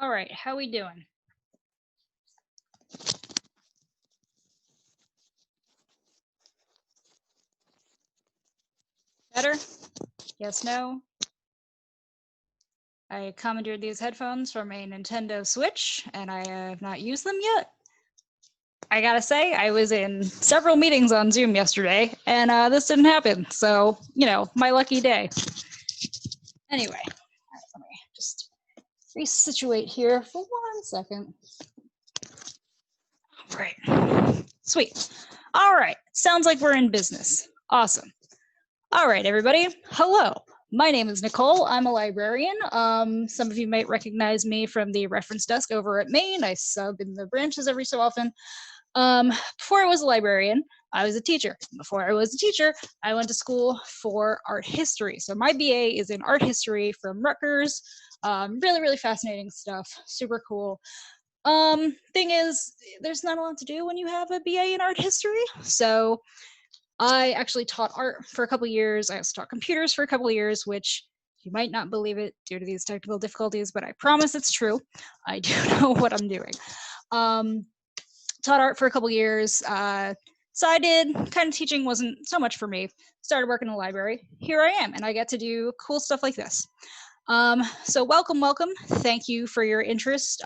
All right, how we doing? Better? Yes, no? I commandeered these headphones from a Nintendo Switch, and I have not used them yet. I gotta say, I was in several meetings on Zoom yesterday, and this didn't happen, so, my lucky day. Anyway, let me just resituate here for 1 second. Right. Sweet. All right, sounds like we're in business. Awesome. All right, everybody. Hello. My name is Nicole. I'm a librarian. Some of you might recognize me from the reference desk over at Maine. I sub in the branches every so often. Before I was a librarian, I was a teacher. Before I was a teacher, I went to school for art history. So my BA is in art history from Rutgers. Really, really fascinating stuff. Super cool. Thing is, there's not a lot to do when you have a BA in art history. So I actually taught art for a couple years. I also taught computers for a couple years, which you might not believe it due to these technical difficulties, but I promise it's true. I do know what I'm doing. Taught art for a couple years. Decided kind of teaching wasn't so much for me. Started working in the library. Here I am, and I get to do cool stuff like this. So welcome. Thank you for your interest.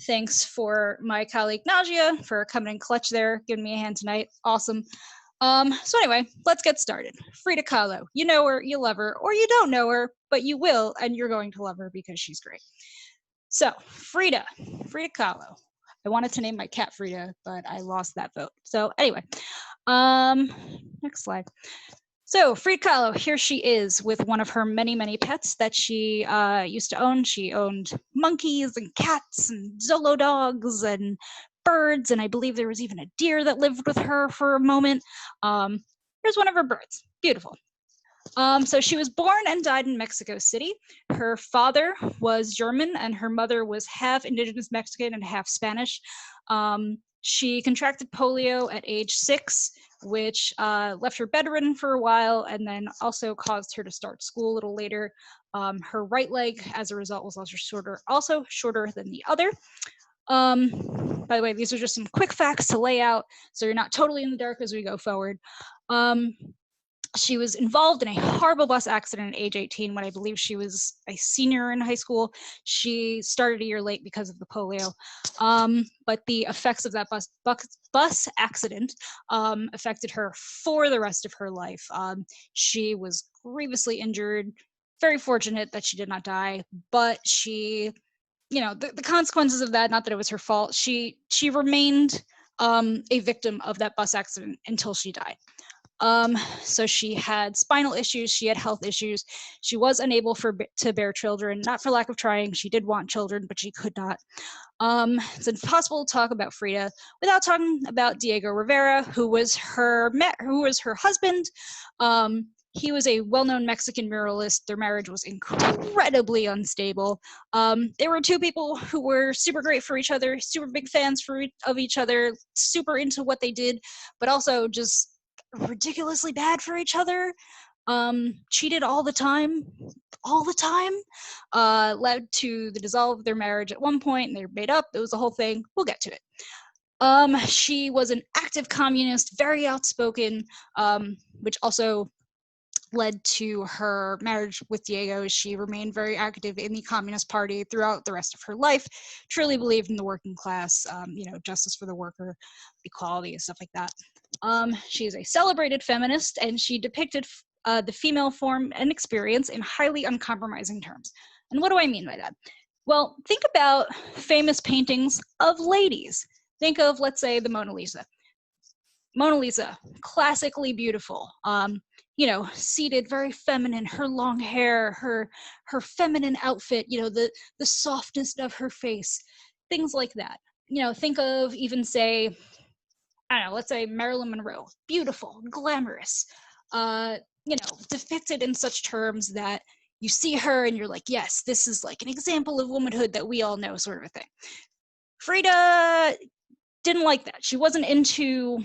Thanks for my colleague Najia for coming in clutch there, giving me a hand tonight. Awesome. So anyway, let's get started. Frida Kahlo, you know her, you love her, or you don't know her, but you will, and you're going to love her because she's great. So Frida Kahlo. I wanted to name my cat Frida, but I lost that vote. So anyway, next slide. So Frida Kahlo, here she is with one of her many, many pets that she used to own. She owned monkeys and cats and Zolo dogs and birds, and I believe there was even a deer that lived with her for a moment. Here's one of her birds. Beautiful. So she was born and died in Mexico City. Her father was German and her mother was half indigenous Mexican and half Spanish. She contracted polio at age 6, which left her bedridden for a while and then also caused her to start school a little later. Her right leg, as a result, was also shorter than the other. By the way, these are just some quick facts to lay out so you're not totally in the dark as we go forward. She was involved in a horrible bus accident at age 18 when I believe she was a senior in high school. She started a year late because of the polio. But the effects of that bus accident affected her for the rest of her life. She was grievously injured. Very fortunate that she did not die, but she, the consequences of that, not that it was her fault, she remained a victim of that bus accident until she died. So she had spinal issues, she had health issues, she was unable to bear children, not for lack of trying. She did want children, but she could not. It's impossible to talk about Frida without talking about Diego Rivera, who was her husband. He was a well-known Mexican muralist. Their marriage was incredibly unstable. They were two people who were super great for each other, super big fans of each other, super into what they did, but also just ridiculously bad for each other. Cheated all the time, led to the dissolve of their marriage at one point, and they made up. It was a whole thing. We'll get to it. She was an active communist, very outspoken, which also led to her marriage with Diego. She remained very active in the Communist Party throughout the rest of her life, truly believed in the working class, justice for the worker, equality, and stuff like that. She is a celebrated feminist, and she depicted the female form and experience in highly uncompromising terms. And what do I mean by that? Well, think about famous paintings of ladies. Think of, let's say, the Mona Lisa. Mona Lisa, classically beautiful, seated, very feminine, her long hair, her feminine outfit, the softness of her face, things like that. Think of even, say, I don't know, let's say Marilyn Monroe, beautiful, glamorous, depicted in such terms that you see her and you're like, yes, this is like an example of womanhood that we all know, sort of a thing. Frida didn't like that. She wasn't into,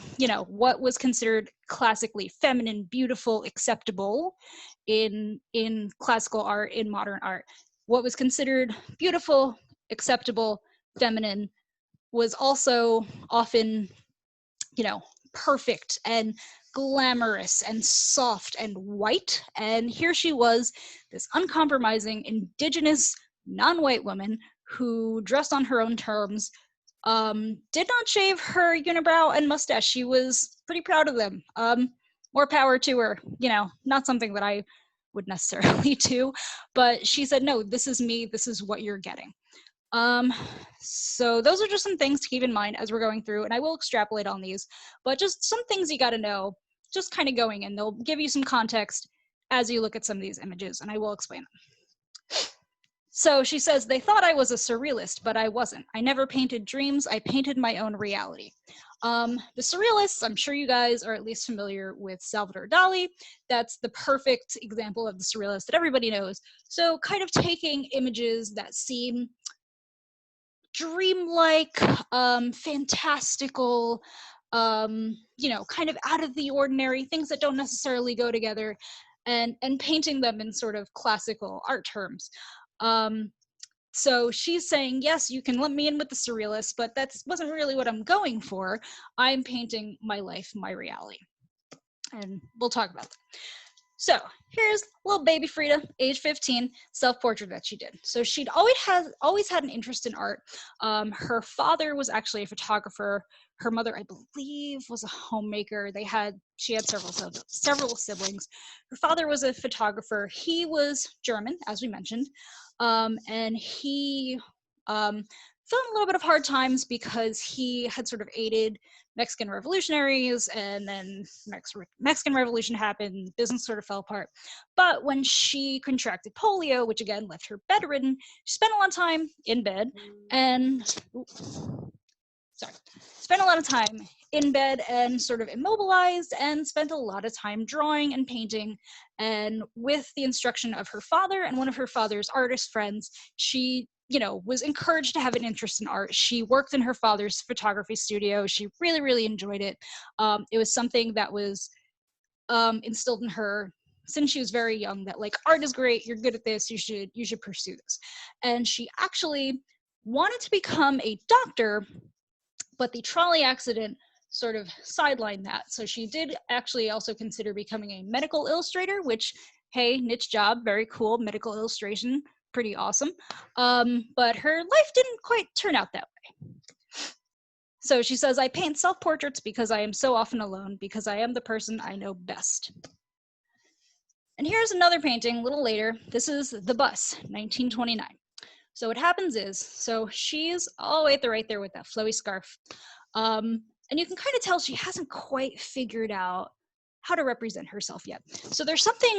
what was considered classically feminine, beautiful, acceptable in classical art, in modern art. What was considered beautiful, acceptable, feminine, was also often, you know, perfect and glamorous and soft and white. And here she was, this uncompromising, indigenous, non-white woman who dressed on her own terms, did not shave her unibrow and mustache. She was pretty proud of them. More power to her. You know, not something that I would necessarily do, but she said, no, this is me, this is what you're getting. So those are just some things to keep in mind as we're going through, and I will extrapolate on these, but just some things you got to know, just kind of going in. They'll give you some context as you look at some of these images, and I will explain them. So she says, they thought I was a surrealist, but I wasn't. I never painted dreams, I painted my own reality. The surrealists, I'm sure you guys are at least familiar with Salvador Dali. That's the perfect example of the surrealist that everybody knows. So kind of taking images that seem dreamlike, fantastical, you know, kind of out of the ordinary, things that don't necessarily go together, and painting them in sort of classical art terms. So she's saying, yes, you can let me in with the surrealist, but that wasn't really what I'm going for. I'm painting my life, my reality. And we'll talk about that. So here's little baby Frida, age 15, self-portrait that she did. So she'd always had an interest in art. Her father was actually a photographer. Her mother, I believe, was a homemaker. She had several siblings. Her father was a photographer. He was German, as we mentioned, and he fell in a little bit of hard times because he had sort of aided Mexican revolutionaries, and then Mexican Revolution happened, business sort of fell apart. But when she contracted polio, which again left her bedridden, she spent a lot of time in bed and spent a lot of time in bed and sort of immobilized, and spent a lot of time drawing and painting. And with the instruction of her father and one of her father's artist friends, she, you know, was encouraged to have an interest in art. She worked in her father's photography studio. She really, really enjoyed it. It was something that was instilled in her since she was very young, that like, art is great, you're good at this, you should pursue this. And she actually wanted to become a doctor, but the trolley accident sort of sidelined that. So she did actually also consider becoming a medical illustrator, which, hey, niche job, very cool, medical illustration, pretty awesome. But her life didn't quite turn out that way. So she says, I paint self-portraits because I am so often alone, because I am the person I know best. And here's another painting a little later. This is The Bus, 1929. So what happens is, so she's all the way at the right there with that flowy scarf. And you can kind of tell she hasn't quite figured out how to represent herself yet. So there's something,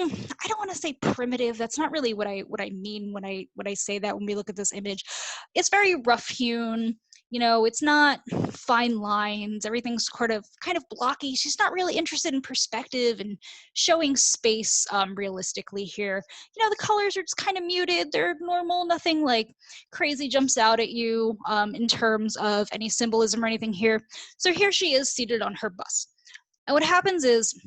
I don't want to say primitive, that's not really what I mean when I say that when we look at this image. It's very rough hewn, you know, it's not fine lines, everything's kind of blocky. She's not really interested in perspective and showing space realistically here. You know, the colors are just kind of muted, they're normal, nothing like crazy jumps out at you in terms of any symbolism or anything here. So here she is seated on her bus. And what happens is,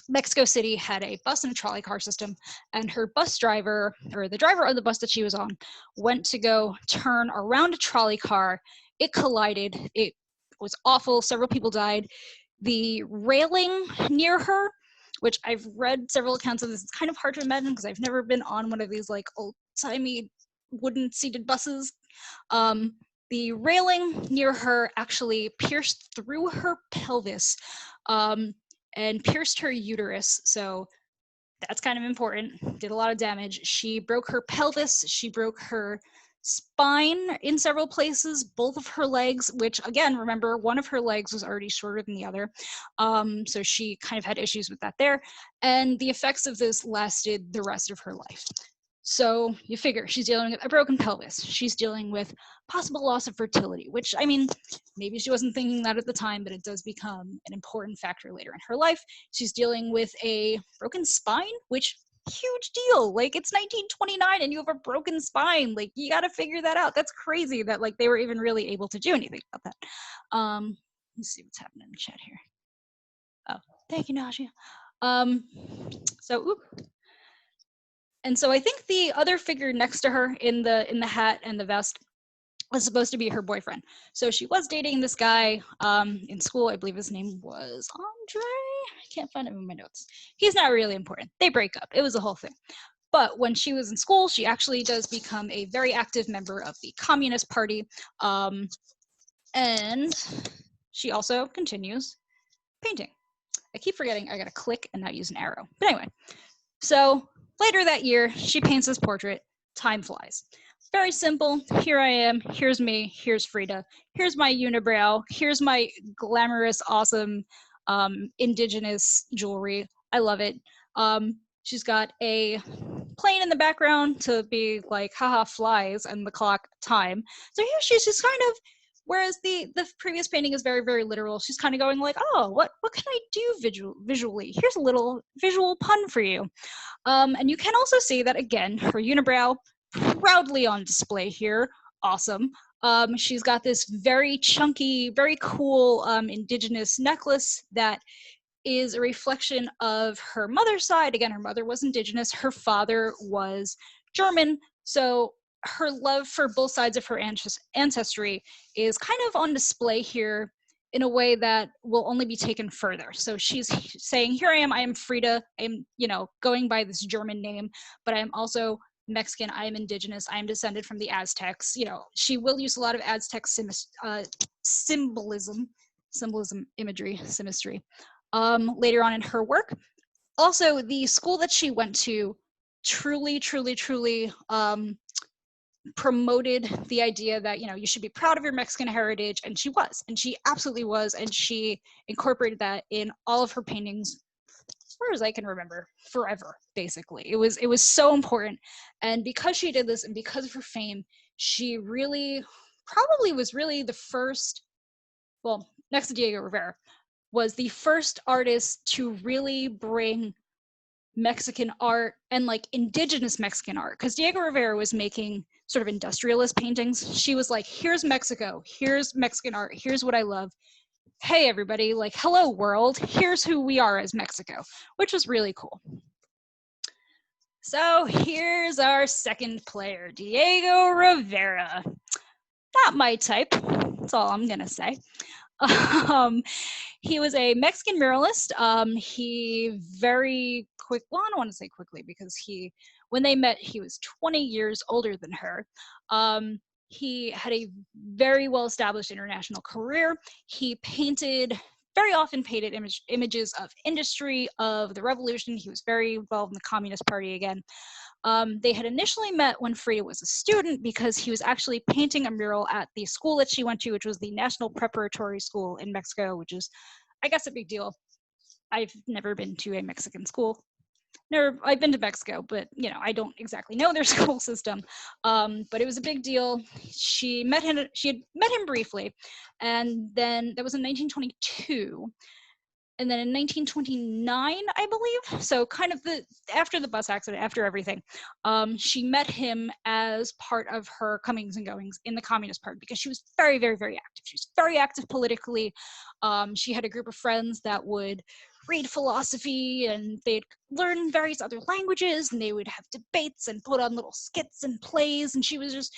Mexico City had a bus and a trolley car system, and her bus driver, or the driver of the bus that she was on, went to go turn around a trolley car. It collided. It was awful. Several people died. The railing near her, which I've read several accounts of this, it's kind of hard to imagine because I've never been on one of these like old-timey wooden seated buses. The railing near her actually pierced through her pelvis and pierced her uterus. So that's kind of important. Did a lot of damage. She broke her pelvis. She broke her spine in several places, both of her legs, which again, remember, one of her legs was already shorter than the other. So she kind of had issues with that there. And the effects of this lasted the rest of her life. So you figure she's dealing with a broken pelvis. She's dealing with possible loss of fertility, which, I mean, maybe she wasn't thinking that at the time, but it does become an important factor later in her life. She's dealing with a broken spine, which, huge deal. Like, it's 1929 and you have a broken spine. Like, you got to figure that out. That's crazy that, like, they were even really able to do anything about that. Let's see what's happening in the chat here. Oh, thank you, Nadia. And so I think the other figure next to her in the hat and the vest was supposed to be her boyfriend. So she was dating this guy in school. I believe his name was Andre. I can't find it in my notes. He's not really important. They break up. It was a whole thing. But when she was in school, she actually does become a very active member of the Communist Party. And she also continues painting. I keep forgetting I gotta click and not use an arrow. But anyway, so later that year, she paints this portrait. Time flies. Very simple. Here I am. Here's me. Here's Frida. Here's my unibrow. Here's my glamorous, awesome indigenous jewelry. I love it. She's got a plane in the background to be like, haha, flies, and the clock time. So here she's just kind of, whereas the previous painting is very, very literal, she's kind of going like, oh, what can I do visually? Here's a little visual pun for you. And you can also see that, again, her unibrow proudly on display here. Awesome. She's got this very chunky, very cool indigenous necklace that is a reflection of her mother's side. Again, her mother was indigenous, her father was German, so her love for both sides of her ancestry is kind of on display here in a way that will only be taken further. So she's saying, here I am Frida, I'm, going by this German name, but I'm also Mexican, I am indigenous, I am descended from the Aztecs. She will use a lot of Aztec symbolism, imagery, symmetry, later on in her work. Also, the school that she went to truly promoted the idea that, you should be proud of your Mexican heritage, and she was, and she absolutely was, and she incorporated that in all of her paintings, as far as I can remember, forever, basically. It was so important, and because she did this, and because of her fame, she really, probably was really the first, well, next to Diego Rivera, was the first artist to really bring Mexican art and like indigenous Mexican art, because Diego Rivera was making sort of industrialist paintings. She was like, here's Mexico, here's Mexican art, here's what I love. Hey everybody, like, hello world, here's who we are as Mexico, which was really cool. So here's our second player, Diego Rivera. Not my type, that's all I'm gonna say. He was a Mexican muralist. He very quick, well, I don't want to say quickly, because when they met, he was 20 years older than her. He had a very well-established international career. He very often painted images of industry, of the revolution. He was very involved in the Communist Party again. They had initially met when Frida was a student, because he was actually painting a mural at the school that she went to, which was the National Preparatory School in Mexico, which is, I guess, a big deal. I've never been to a Mexican school. I've been to Mexico, but I don't exactly know their school system. But it was a big deal. She had met him briefly, and then that was in 1922. And then in 1929, I believe, so kind of after the bus accident, after everything, she met him as part of her comings and goings in the Communist Party, because she was very, very, very active. She was very active politically. She had a group of friends that would read philosophy, and they'd learn various other languages, and they would have debates and put on little skits and plays. And she was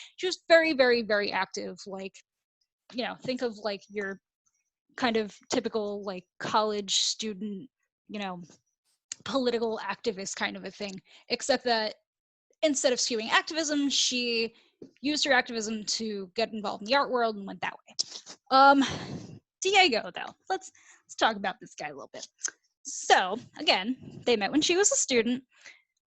very, very, very active. Like, think of like your kind of typical like college student, political activist kind of a thing, except that instead of skewing activism, she used her activism to get involved in the art world and went that way. Diego, though, let's talk about this guy a little bit. So again, they met when she was a student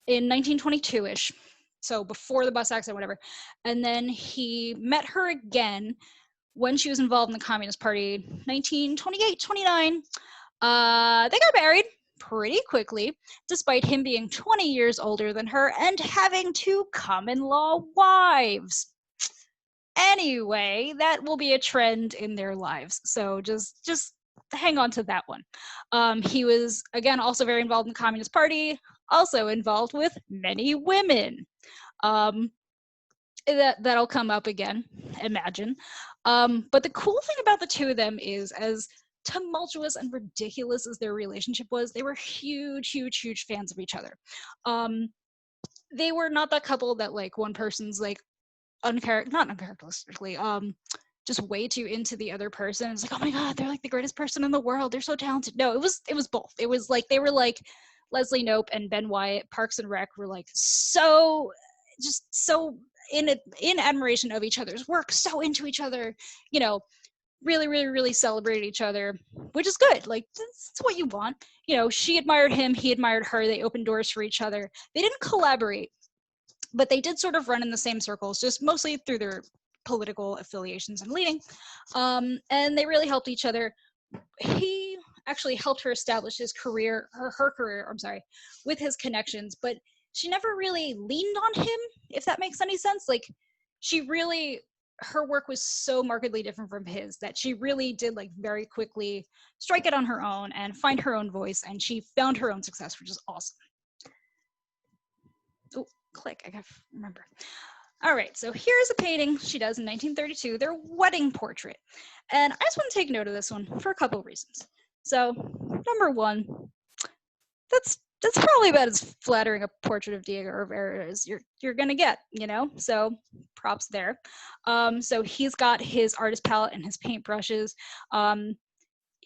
in 1922-ish, so before the bus accident, whatever, and then he met her again when she was involved in the Communist Party, 1928, 29. They got married pretty quickly, despite him being 20 years older than her and having 2 common-law wives. Anyway, that will be a trend in their lives, so just hang on to that one. He was, again, also very involved in the Communist Party, also involved with many women. That'll come up again, imagine. But the cool thing about the two of them is, as tumultuous and ridiculous as their relationship was, they were huge fans of each other. They were not that couple that like one person's like, not uncharacteristically, just way too into the other person. It's like, oh my God, they're like the greatest person in the world. They're so talented. No, it was both. It was like, they were like Leslie Knope and Ben Wyatt, Parks and Rec, were like just so in admiration of each other's work, so into each other, you know, really, really, really celebrated each other, which is good. Like, that's what you want. You know, she admired him, he admired her, they opened doors for each other. They didn't collaborate, but they did sort of run in the same circles, just mostly through their political affiliations and leading. And they really helped each other. He actually helped her establish his career, her career, I'm sorry, with his connections, but she never really leaned on him, if that makes any sense. Like, her work was so markedly different from his that she really did like very quickly strike it on her own and find her own voice, and she found her own success, which is awesome. Oh, click, I gotta remember. All right, so here's a painting she does in 1932, their wedding portrait. And I just want to take note of this one for a couple of reasons. So, number one, that's probably about as flattering a portrait of Diego Rivera as you're gonna get, you know? So props there. So he's got his artist palette and his paintbrushes.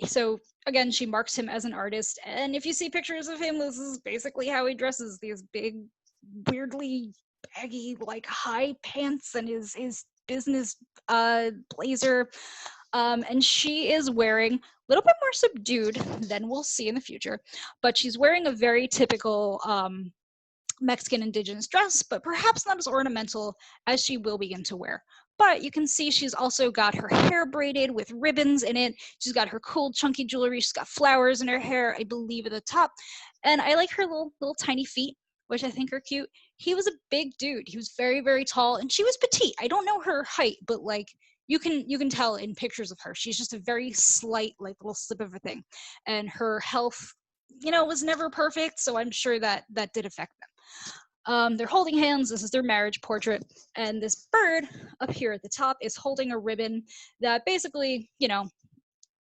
So again, she marks him as an artist, and if you see pictures of him, this is basically how he dresses: these big, weirdly baggy, like high pants and his business blazer. And she is wearing a little bit more subdued than we'll see in the future, but she's wearing a very typical Mexican indigenous dress, but perhaps not as ornamental as she will begin to wear. But you can see she's also got her hair braided with ribbons in it. She's got her cool chunky jewelry. She's got flowers in her hair, I believe, at the top. And I like her little tiny feet, which I think are cute. He was a big dude. He was very, very tall, and she was petite. I don't know her height, but like, you can tell in pictures of her. She's just a very slight, like, little slip of a thing. And her health, you know, was never perfect, so I'm sure that did affect them. They're holding hands. This is their marriage portrait. And this bird up here at the top is holding a ribbon that basically, you know,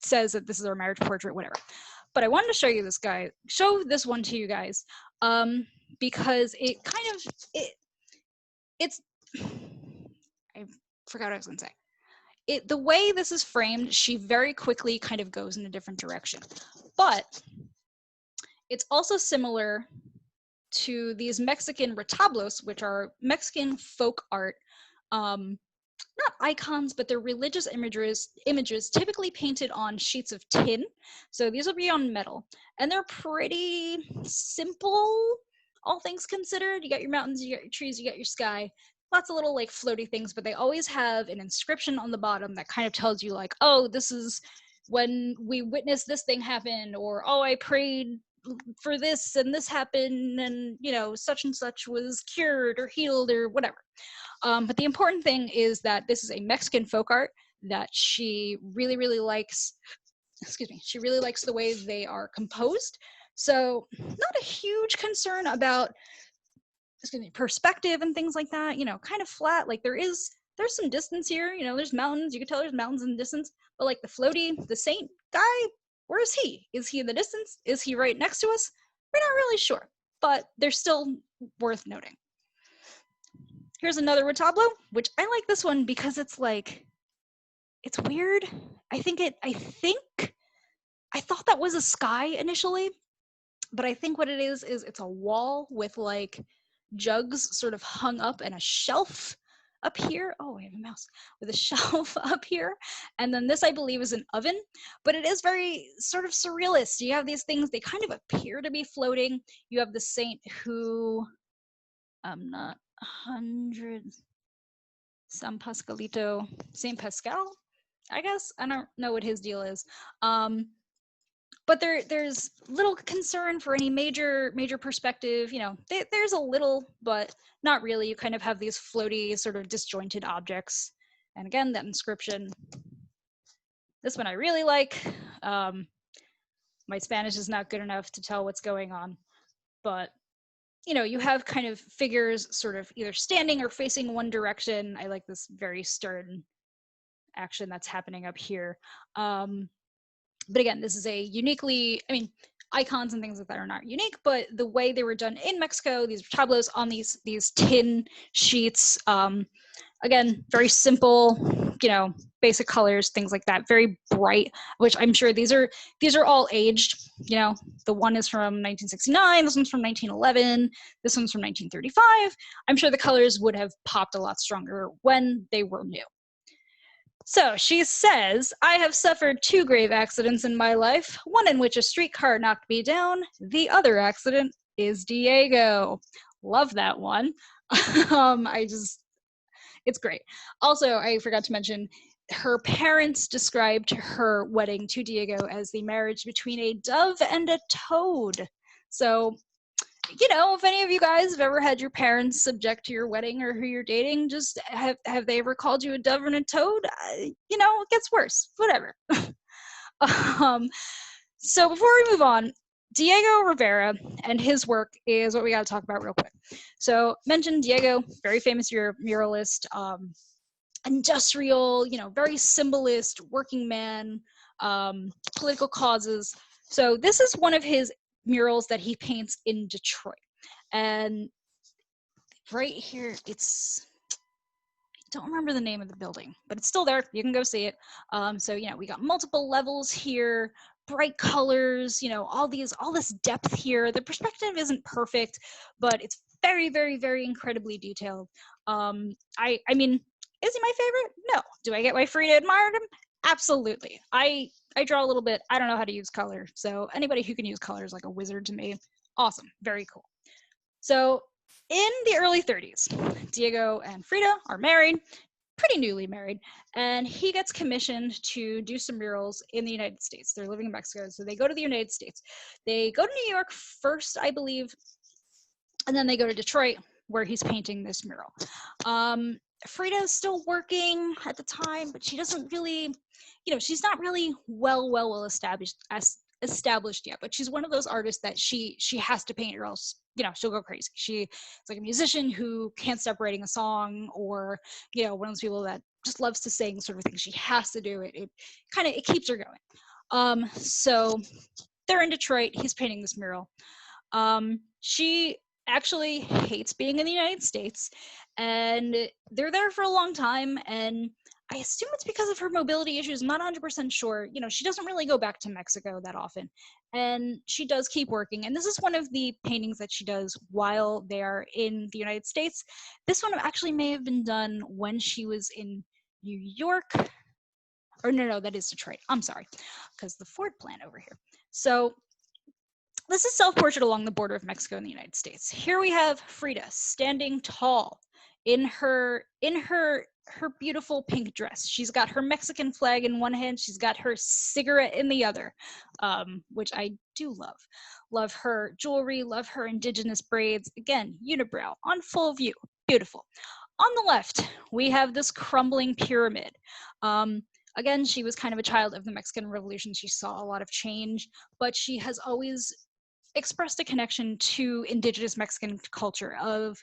says that this is our marriage portrait, whatever. But I wanted to show this one to you guys, because it kind of, it's, I forgot what I was gonna say. The way this is framed, she very quickly kind of goes in a different direction. But it's also similar to these Mexican retablos, which are Mexican folk art, not icons, but they're religious images typically painted on sheets of tin. So these will be on metal, and they're pretty simple, all things considered. You got your mountains, you got your trees, you got your sky, lots of little like floaty things, but they always have an inscription on the bottom that kind of tells you like, oh, this is when we witnessed this thing happen, or oh, I prayed for this and this happened, and you know, such and such was cured or healed or whatever. But the important thing is that this is a Mexican folk art that she really, really likes. Excuse me. She really likes the way they are composed. So not a huge concern about, excuse me, perspective and things like that. You know, kind of flat. Like there's some distance here. You know, there's mountains. You can tell there's mountains in the distance. But like the floaty, the saint guy, where is he? Is he in the distance? Is he right next to us? We're not really sure, but they're still worth noting. Here's another retablo, which I like this one because it's like, it's weird. I thought that was a sky initially, but I think what it is it's a wall with like jugs sort of hung up and a shelf up here. Oh, I have a mouse. With a shelf up here. And then this, I believe, is an oven, but it is very sort of surrealist. You have these things, they kind of appear to be floating. You have the saint who, I'm not 100, San Pascalito, Saint Pascal, I guess. I don't know what his deal is. But there's little concern for any major perspective. You know, there's a little, but not really. You kind of have these floaty, sort of disjointed objects. And again, that inscription. This one I really like. My Spanish is not good enough to tell what's going on, but you know, you have kind of figures sort of either standing or facing one direction. I like this very stern action that's happening up here. But again, this is a uniquely, I mean, icons and things like that are not unique, but the way they were done in Mexico, these tableaus on these tin sheets, Again, very simple, basic colors, things like that, very bright, which I'm sure these are all aged. The one is from 1969, this one's from 1911, this one's from 1935. I'm sure the colors would have popped a lot stronger when they were new. So she says, I have suffered 2 grave accidents in my life, one in which a streetcar knocked me down. The other accident is Diego. Love that one. It's great. Also, I forgot to mention, her parents described her wedding to Diego as the marriage between a dove and a toad. So, if any of you guys have ever had your parents subject to your wedding or who you're dating, just have they ever called you a dove and a toad? It gets worse. Whatever. So before we move on, Diego Rivera and his work is what we got to talk about real quick. So mentioned Diego, very famous muralist, industrial, very symbolist, working man, political causes. So this is one of his murals that he paints in Detroit. And right here, I don't remember the name of the building, but it's still there. You can go see it. So, we got multiple levels here, bright colors, all this depth here. The perspective isn't perfect, but it's very, very, very incredibly detailed. I mean, is he my favorite? No. Do I get why Frida admired him? Absolutely. I draw a little bit. I don't know how to use color. So anybody who can use color is like a wizard to me. Awesome. Very cool. So in the early 30s, Diego and Frida are married, pretty newly married, and he gets commissioned to do some murals in the United States. They're living in Mexico, so they go to the United States. They go to New York first, I believe, and then they go to Detroit, where he's painting this mural. Frida is still working at the time, but she doesn't really, she's not really well established yet, but she's one of those artists that she has to paint or else she'll go crazy. She's like a musician who can't stop writing a song, or one of those people that just loves to sing, sort of thing. She has to do it. It keeps her going. So they're in Detroit. He's painting this mural. She actually hates being in the United States, and they're there for a long time, and I assume it's because of her mobility issues. I'm not 100% sure. She doesn't really go back to Mexico that often, and she does keep working. And this is one of the paintings that she does while they're in the United States. This one actually may have been done when she was in New York. Or no, that is Detroit. I'm sorry, because the Ford plant over here. So this is self-portrait along the border of Mexico and the United States. Here we have Frida standing tall in her beautiful pink dress. She's got her Mexican flag in one hand. She's got her cigarette in the other, which I do love. Love her jewelry, love her indigenous braids. Again, unibrow, on full view, beautiful. On the left, we have this crumbling pyramid. Again, she was kind of a child of the Mexican Revolution. She saw a lot of change, but she has always expressed a connection to indigenous Mexican culture, of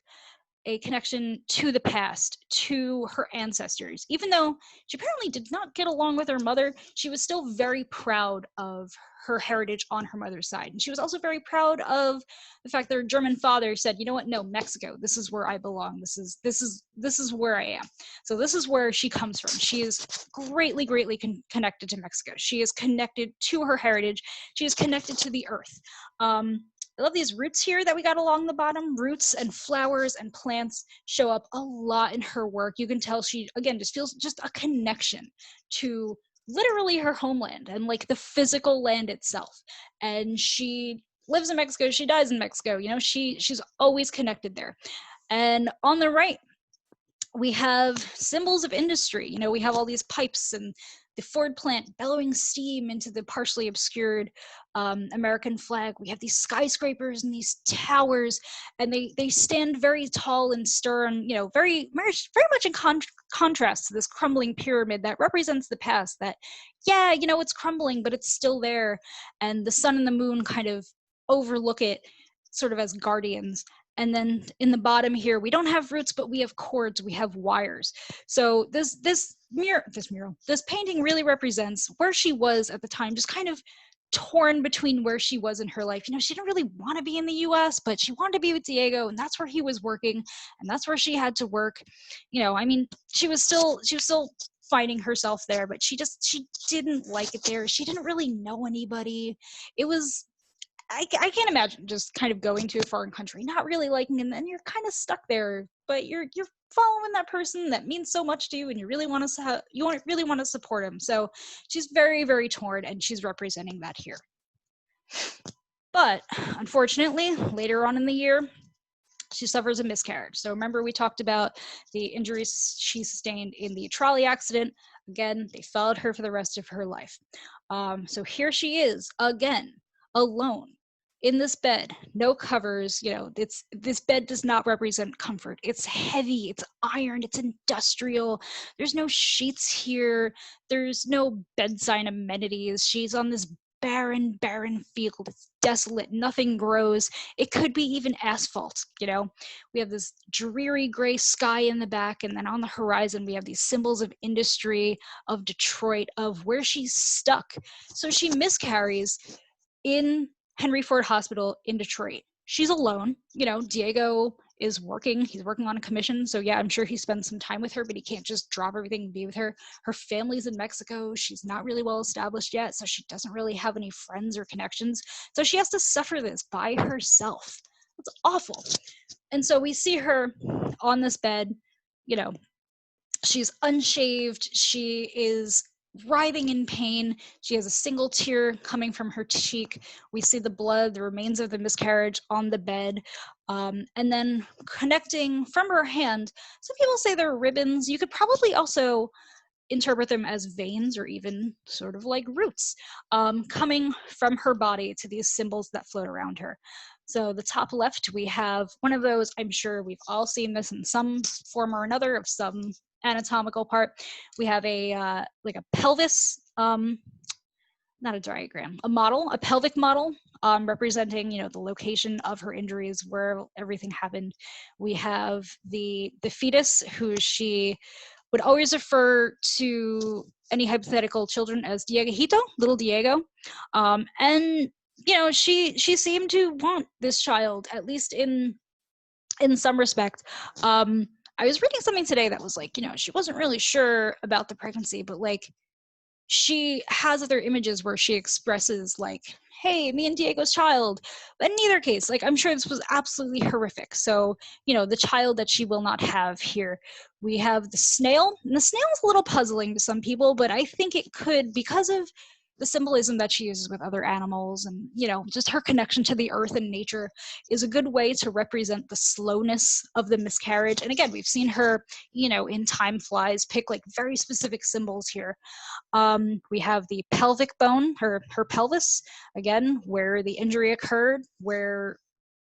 a connection to the past, to her ancestors. Even though she apparently did not get along with her mother, she was still very proud of her heritage on her mother's side. And she was also very proud of the fact that her German father said, you know what, no, Mexico, this is where I belong. This is where I am. So this is where she comes from. She is greatly connected to Mexico. She is connected to her heritage. She is connected to the earth. I love these roots here that we got along the bottom. Roots and flowers and plants show up a lot in her work. You can tell she, again, just feels just a connection to literally her homeland and like the physical land itself. And she lives in Mexico. She dies in Mexico. She's always connected there. And on the right, we have symbols of industry. We have all these pipes and the Ford plant bellowing steam into the partially obscured American flag. We have these skyscrapers and these towers, and they stand very tall and stern, very much in contrast to this crumbling pyramid that represents the past. That, it's crumbling, but it's still there, and the sun and the moon kind of overlook it, sort of as guardians. And then in the bottom here, we don't have roots, but we have cords, we have wires. So this painting really represents where she was at the time, just kind of torn between where she was in her life. You know, she didn't really want to be in the US, but she wanted to be with Diego, and that's where he was working, and that's where she had to work. You know, I mean, she was still finding herself there, but she didn't like it there. She didn't really know anybody. It was, I can't imagine just kind of going to a foreign country, not really liking, and then you're kind of stuck there, but you're following that person that means so much to you, and you really want to support him. So she's very, very torn, and she's representing that here. But unfortunately, later on in the year, she suffers a miscarriage. So remember, we talked about the injuries she sustained in the trolley accident. Again, they followed her for the rest of her life. So here she is again, alone in this bed, no covers. You know, this bed does not represent comfort. It's heavy, it's iron, it's industrial. There's no sheets here. There's no bedside amenities. She's on this barren field. It's desolate. Nothing grows. It could be even asphalt. You know, we have this dreary gray sky in the back, and then on the horizon we have these symbols of industry, of Detroit, of where she's stuck. So she miscarries in Henry Ford Hospital in Detroit. She's alone. You know, Diego is working. He's working on a commission. So yeah, I'm sure he spends some time with her, but he can't just drop everything and be with her. Her family's in Mexico. She's not really well established yet, so she doesn't really have any friends or connections. So she has to suffer this by herself. It's awful. And so we see her on this bed, you know, she's unshaved. She is writhing in pain. She has a single tear coming from her cheek. We see the blood, the remains of the miscarriage on the bed. And then connecting from her hand, some people say they're ribbons. You could probably also interpret them as veins or even sort of like roots coming from her body to these symbols that float around her. So the top left, we have one of those. I'm sure we've all seen this in some form or another of some anatomical part. We have a like a pelvis, not a diagram, a model, a pelvic model representing, you know, the location of her injuries, where everything happened. We have the fetus, who she would always refer to any hypothetical children as Dieguito, little Diego, and you know, she seemed to want this child, at least in some respect. I was reading something today that was like, you know, she wasn't really sure about the pregnancy, but like she has other images where she expresses like, hey, me and Diego's child. But in either case, like, I'm sure this was absolutely horrific. So, you know, the child that she will not have here. We have the snail, and the snail is a little puzzling to some people, but I think it could, because of the symbolism that she uses with other animals, and, you know, just her connection to the earth and nature, is a good way to represent the slowness of the miscarriage. And again, we've seen her, you know, in Time Flies, pick like very specific symbols here. We have the pelvic bone, her pelvis, again, where the injury occurred, where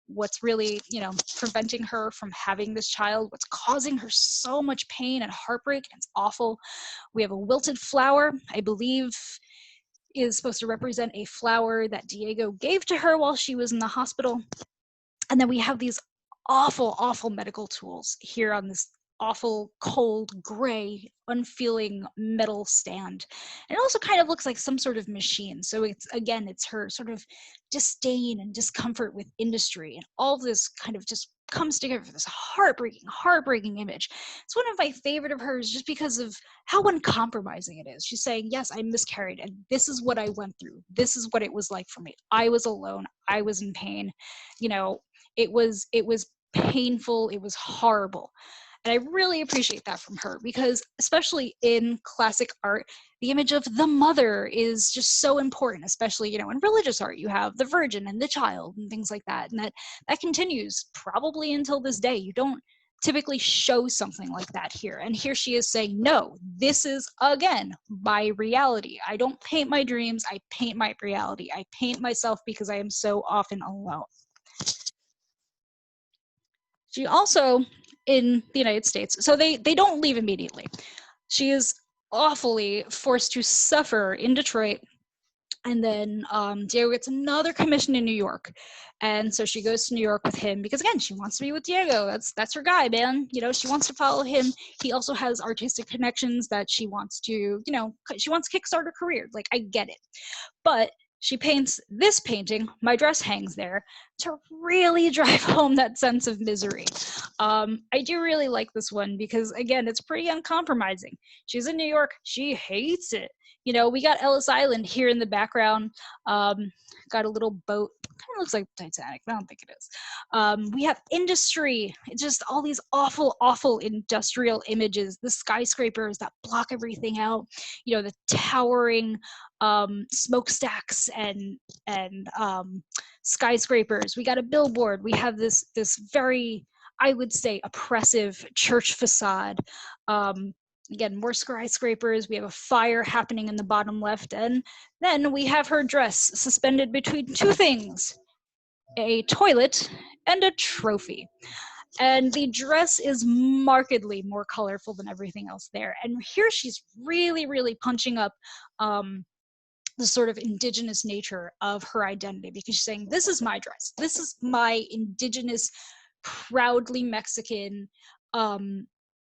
what's really, you know, preventing her from having this child, what's causing her so much pain and heartbreak, and it's awful. We have a wilted flower, I believe is supposed to represent a flower that Diego gave to her while she was in the hospital. And then we have these awful medical tools here on this awful, cold, gray, unfeeling metal stand. And it also kind of looks like some sort of machine. So it's, again, it's her sort of disdain and discomfort with industry, and all of this kind of just comes together for this heartbreaking image. It's one of my favorite of hers just because of how uncompromising it is. She's saying, yes, I miscarried, and this is what I went through. This is what it was like for me. I was alone. I was in pain. You know, it was painful. It was horrible. And I really appreciate that from her, because especially in classic art, the image of the mother is just so important, especially, you know, in religious art, you have the Virgin and the child and things like that. And that continues probably until this day. You don't typically show something like that here. And here she is saying, no, this is, again, my reality. I don't paint my dreams. I paint my reality. I paint myself because I am so often alone. She also, in the United States, so they don't leave immediately. She is awfully forced to suffer in Detroit, and then Diego gets another commission in New York, and so she goes to New York with him because, again, she wants to be with Diego. That's her guy, man. You know, she wants to follow him. He also has artistic connections that she wants to, you know, she wants to kickstart her career. Like, I get it, but she paints this painting, My Dress Hangs There, to really drive home that sense of misery. I do really like this one because, again, it's pretty uncompromising. She's in New York. She hates it. You know, we got Ellis Island here in the background. Got a little boat. Kind of looks like Titanic, but I don't think it is. We have industry. It's just all these awful, awful industrial images. The skyscrapers that block everything out. You know, the towering smokestacks and skyscrapers. We got a billboard. We have this very, I would say, oppressive church facade. Again, more skyscrapers. We have a fire happening in the bottom left, and then we have her dress suspended between two things: a toilet and a trophy. And the dress is markedly more colorful than everything else there. And here she's really, really punching up the sort of indigenous nature of her identity, because she's saying, this is my dress. This is my indigenous, proudly Mexican,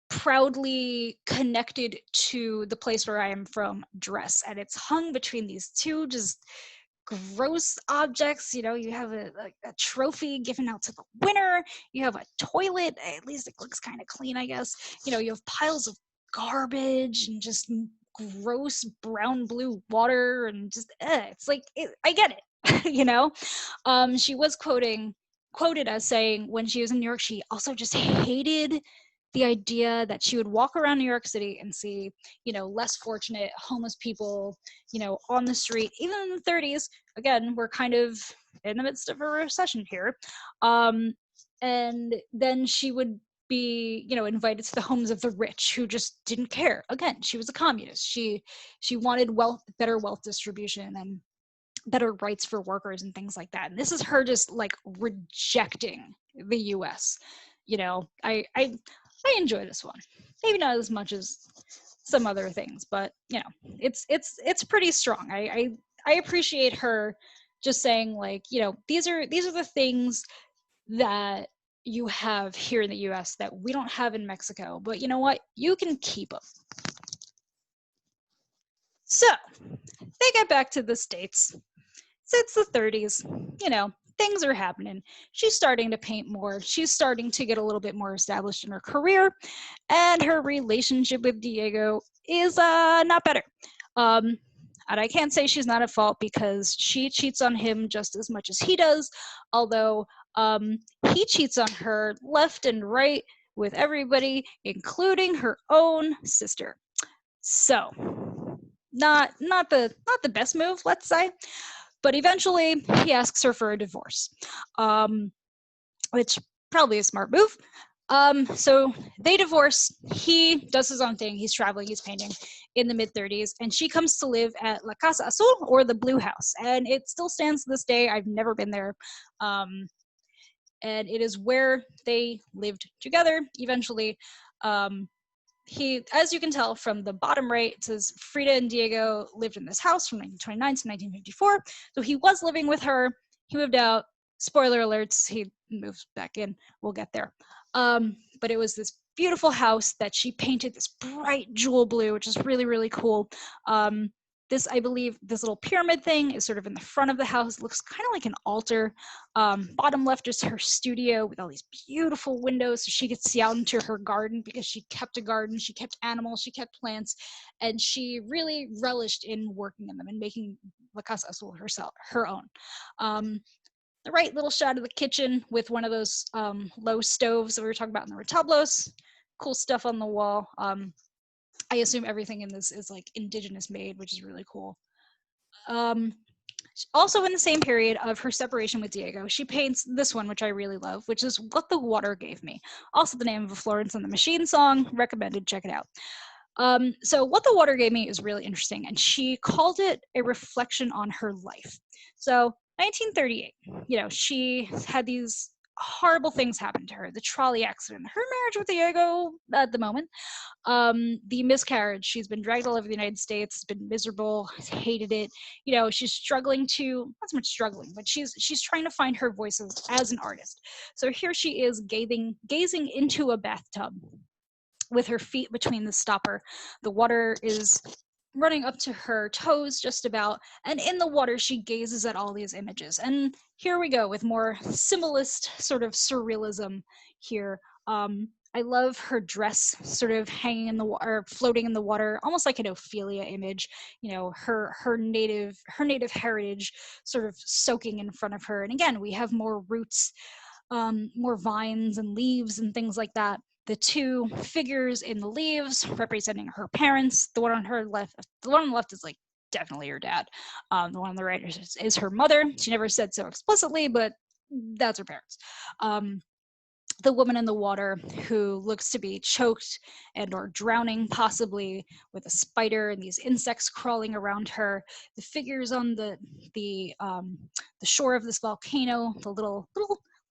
proudly connected to the place where I am from dress. And it's hung between these two just gross objects. You know, you have a trophy given out to the winner. You have a toilet. At least it looks kind of clean, I guess. You know, you have piles of garbage and just gross brown blue water and just it's like I get it. You know, she was quoted as saying when she was in New York, she also just hated the idea that she would walk around New York City and see, you know, less fortunate homeless people, you know, on the street. Even in the 30s, again, we're kind of in the midst of a recession here. And then she would be, you know, invited to the homes of the rich who just didn't care. Again, she was a communist. She wanted better wealth distribution and better rights for workers and things like that. And this is her just like rejecting the US. You know, I enjoy this one. Maybe not as much as some other things, but you know, it's pretty strong. I appreciate her just saying, like, you know, these are the things that you have here in the US that we don't have in Mexico, but you know what? You can keep them. So they get back to the States. So it's the 30s, you know, things are happening. She's starting to paint more. She's starting to get a little bit more established in her career, and her relationship with Diego is not better. And I can't say she's not at fault because she cheats on him just as much as he does, although he cheats on her left and right with everybody, including her own sister. So, not the best move, let's say. But eventually, he asks her for a divorce, which probably a smart move. So they divorce. He does his own thing. He's traveling. He's painting in the mid-30s. And she comes to live at La Casa Azul, or the Blue House. And it still stands to this day. I've never been there. And it is where they lived together eventually. He, as you can tell from the bottom right, it says Frida and Diego lived in this house from 1929 to 1954. So he was living with her. He moved out. Spoiler alerts, he moves back in. We'll get there. But it was this beautiful house that she painted this bright jewel blue, which is really, really cool. This, I believe, this little pyramid thing is sort of in the front of the house. It looks kind of like an altar. Bottom left is her studio with all these beautiful windows so she could see out into her garden, because she kept a garden, she kept animals, she kept plants, and she really relished in working in them and making La Casa Azul her own. The right little shot of the kitchen with one of those low stoves that we were talking about in the retablos. Cool stuff on the wall. I assume everything in this is like indigenous made, which is really cool. Also in the same period of her separation with Diego, she paints this one, which I really love, which is What the Water Gave Me. Also the name of a Florence and the Machine song. Recommended, check it out. So What the Water Gave Me is really interesting, and she called it a reflection on her life. So 1938, you know, she had these horrible things happen to her. The trolley accident, her marriage with Diego at the moment, the miscarriage. She's been dragged all over the United States, been miserable, hated it. You know, she's struggling to, not so much struggling, but she's trying to find her voice as an artist. So here she is gazing into a bathtub with her feet between the stopper. The water is running up to her toes just about, and in the water she gazes at all these images. And here we go with more symbolist sort of surrealism here. I love her dress sort of hanging in the water, floating in the water, almost like an Ophelia image. You know, her native heritage sort of soaking in front of her. And again, we have more roots, more vines and leaves and things like that. The two figures in the leaves representing her parents. The one on her left, the one on the left is like definitely her dad. The one on the right is her mother. She never said so explicitly, but that's her parents. The woman in the water who looks to be choked and or drowning, possibly with a spider and these insects crawling around her. The figures on the shore of this volcano, the little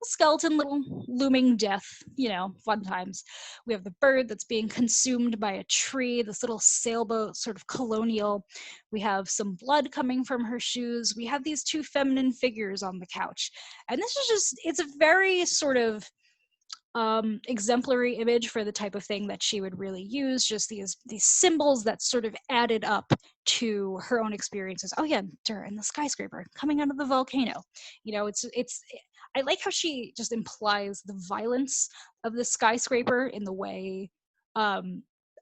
skeleton, little looming death, you know, fun times. We have the bird that's being consumed by a tree, this little sailboat, sort of colonial. We have some blood coming from her shoes. We have these two feminine figures on the couch. And this is just, it's a very sort of exemplary image for the type of thing that she would really use, just these symbols that sort of added up to her own experiences. Oh yeah, and the skyscraper coming out of the volcano. You know, it's I like how she just implies the violence of the skyscraper in the way a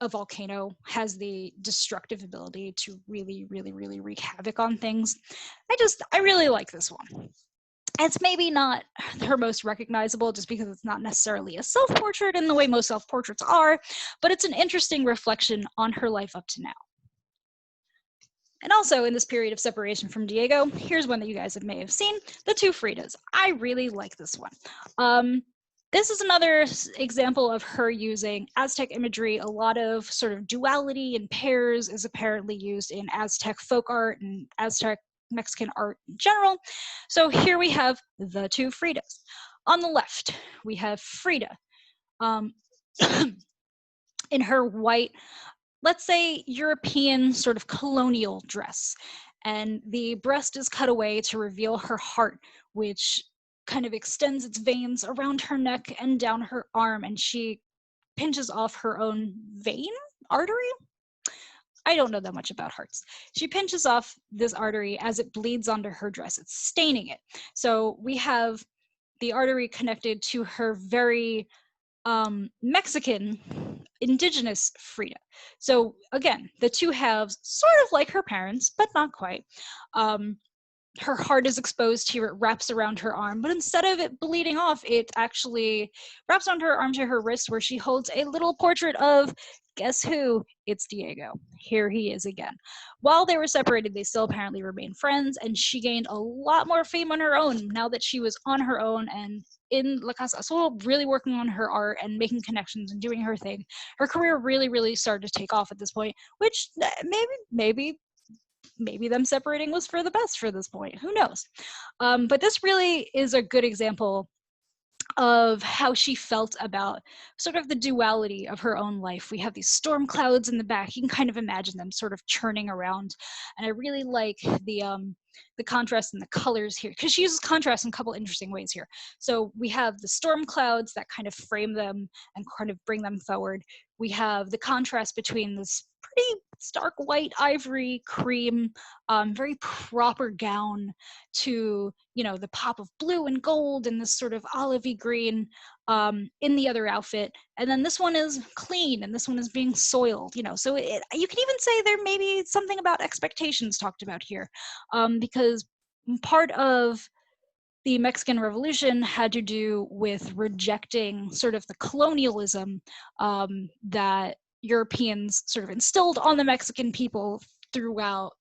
volcano has the destructive ability to really, really, really wreak havoc on things. I really like this one. It's maybe not her most recognizable just because it's not necessarily a self-portrait in the way most self-portraits are, but it's an interesting reflection on her life up to now. And also in this period of separation from Diego, here's one that you guys may have seen, the two Fridas. I really like this one. This is another example of her using Aztec imagery. A lot of sort of duality and pairs is apparently used in Aztec folk art and Aztec Mexican art in general. So here we have the two Fridas. On the left, we have Frida in her white, let's say European sort of colonial dress. And the breast is cut away to reveal her heart, which kind of extends its veins around her neck and down her arm, and she pinches off her own vein, artery? I don't know that much about hearts. She pinches off this artery as it bleeds onto her dress. It's staining it. So we have the artery connected to her very Mexican indigenous Frida. So again, the two halves, sort of like her parents, but not quite. Her heart is exposed here, it wraps around her arm, but instead of it bleeding off, it actually wraps onto her arm to her wrist, where she holds a little portrait of, guess who? It's Diego. Here he is again. While they were separated, they still apparently remained friends, and she gained a lot more fame on her own now that she was on her own and in La Casa Azul, really working on her art and making connections and doing her thing. Her career really, really started to take off at this point, which maybe them separating was for the best for this point. Who knows? But this really is a good example of how she felt about sort of the duality of her own life. We have these storm clouds in the back. You can kind of imagine them sort of churning around. And I really like the contrast and the colors here, because she uses contrast in a couple interesting ways here. So we have the storm clouds that kind of frame them and kind of bring them forward. We have the contrast between this pretty stark white ivory cream, very proper gown to, you know, the pop of blue and gold and this sort of olivey green in the other outfit. And then this one is clean and this one is being soiled, you know. So you can even say there may be something about expectations talked about here, because part of the Mexican Revolution had to do with rejecting sort of the colonialism that Europeans sort of instilled on the Mexican people throughout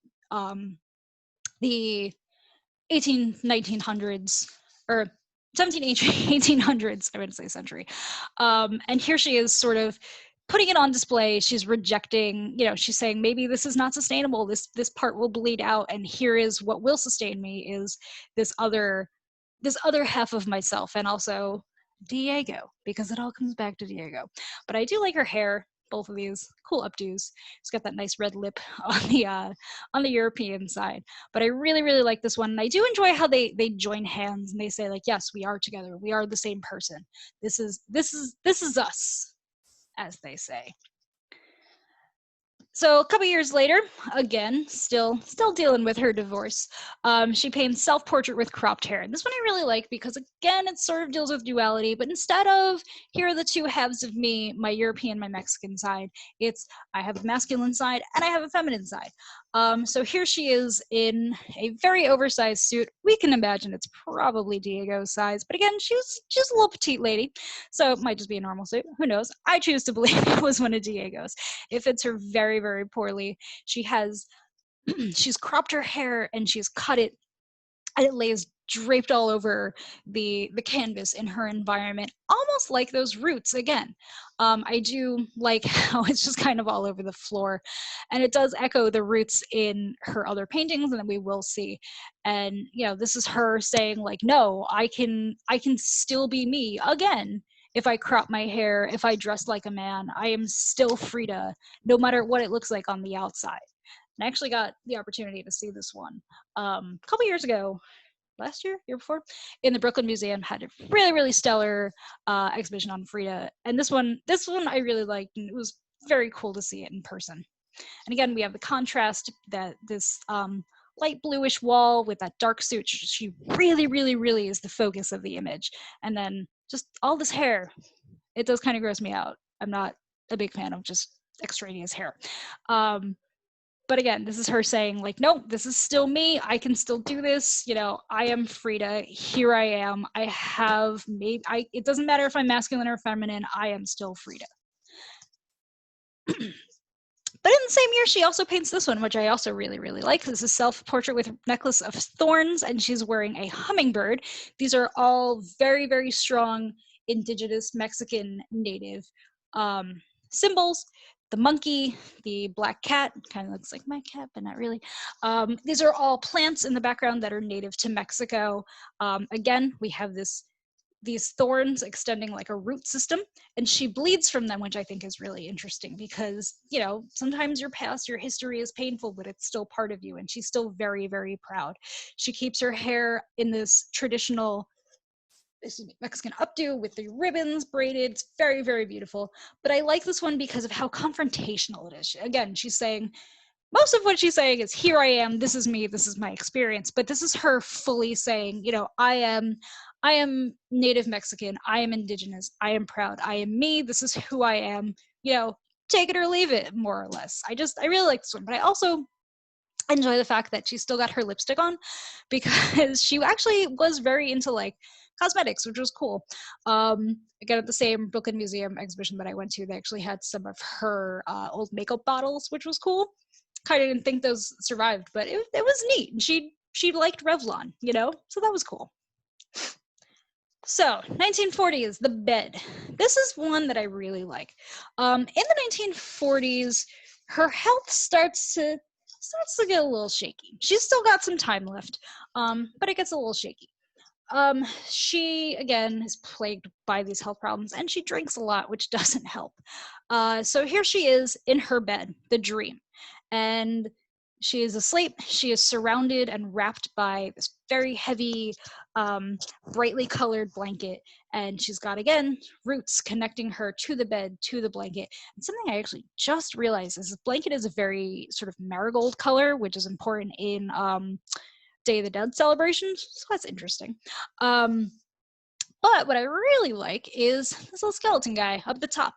the 1900s, or 1800s, I would say century. And here she is sort of putting it on display. She's rejecting, you know, she's saying maybe this is not sustainable. This part will bleed out, and here is what will sustain me is this other half of myself, and also Diego, because it all comes back to Diego. But I do like her hair, both of these cool updos. She's got that nice red lip on the European side. But I really, really like this one. And I do enjoy how they join hands and they say, like, yes, we are together. We are the same person. This is us, as they say. So a couple years later, again, still dealing with her divorce, she paints Self-Portrait with Cropped Hair. And this one I really like because, again, it sort of deals with duality, but instead of here are the two halves of me, my European, my Mexican side, it's I have a masculine side and I have a feminine side. So here she is in a very oversized suit. We can imagine it's probably Diego's size, but again, she's a little petite lady, so it might just be a normal suit. Who knows? I choose to believe it was one of Diego's. It fits her very, very poorly. She has, she's cropped her hair and she's cut it, and it lays draped all over the canvas in her environment, almost like those roots again. I do like how it's just kind of all over the floor, and it does echo the roots in her other paintings, and that we will see. And you know, this is her saying like, no, I can still be me again. If I crop my hair, if I dress like a man, I am still Frida, no matter what it looks like on the outside. And I actually got the opportunity to see this one a couple years ago, last year before, in the Brooklyn Museum. Had a really, really stellar exhibition on Frida. And this one I really liked, and it was very cool to see it in person. And again, we have the contrast that this light bluish wall with that dark suit. She really, really, really is the focus of the image. And then just all this hair, it does kind of gross me out. I'm not a big fan of just extraneous hair. But again, this is her saying like, no, this is still me. I can still do this. You know, I am Frida. Here I am. I have made, it doesn't matter if I'm masculine or feminine. I am still Frida. But in the same year, she also paints this one, which I also really, really like. This is Self-Portrait with Necklace of Thorns, and she's wearing a hummingbird. These are all very, very strong indigenous Mexican native symbols. The monkey, the black cat, kind of looks like my cat, but not really. These are all plants in the background that are native to Mexico. Again, we have these thorns extending like a root system, and she bleeds from them, which I think is really interesting because, you know, sometimes your past, your history is painful, but it's still part of you, and she's still very, very proud. She keeps her hair in this traditional Mexican updo with the ribbons braided. It's very, very beautiful. But I like this one because of how confrontational it is. Again, she's saying, most of what she's saying is, here I am, this is me, this is my experience. But this is her fully saying, you know, I am Native Mexican, I am indigenous, I am proud, I am me, this is who I am, you know, take it or leave it, more or less. I really like this one, but I also enjoy the fact that she's still got her lipstick on, because she actually was very into like cosmetics, which was cool. Again, at the same Brooklyn Museum exhibition that I went to, they actually had some of her old makeup bottles, which was cool. Kind of didn't think those survived, but it was neat. And she liked Revlon, you know, so that was cool. So 1940s, the bed. This is one that I really like. In the 1940s, her health starts to get a little shaky. She's still got some time left, but it gets a little shaky. She, again, is plagued by these health problems, and she drinks a lot, which doesn't help. So here she is in her bed, the dream. And she is asleep. She is surrounded and wrapped by this very heavy, brightly colored blanket. And she's got, again, roots connecting her to the bed, to the blanket. And something I actually just realized is this blanket is a very sort of marigold color, which is important in Day of the Dead celebrations. So that's interesting. But what I really like is this little skeleton guy up the top.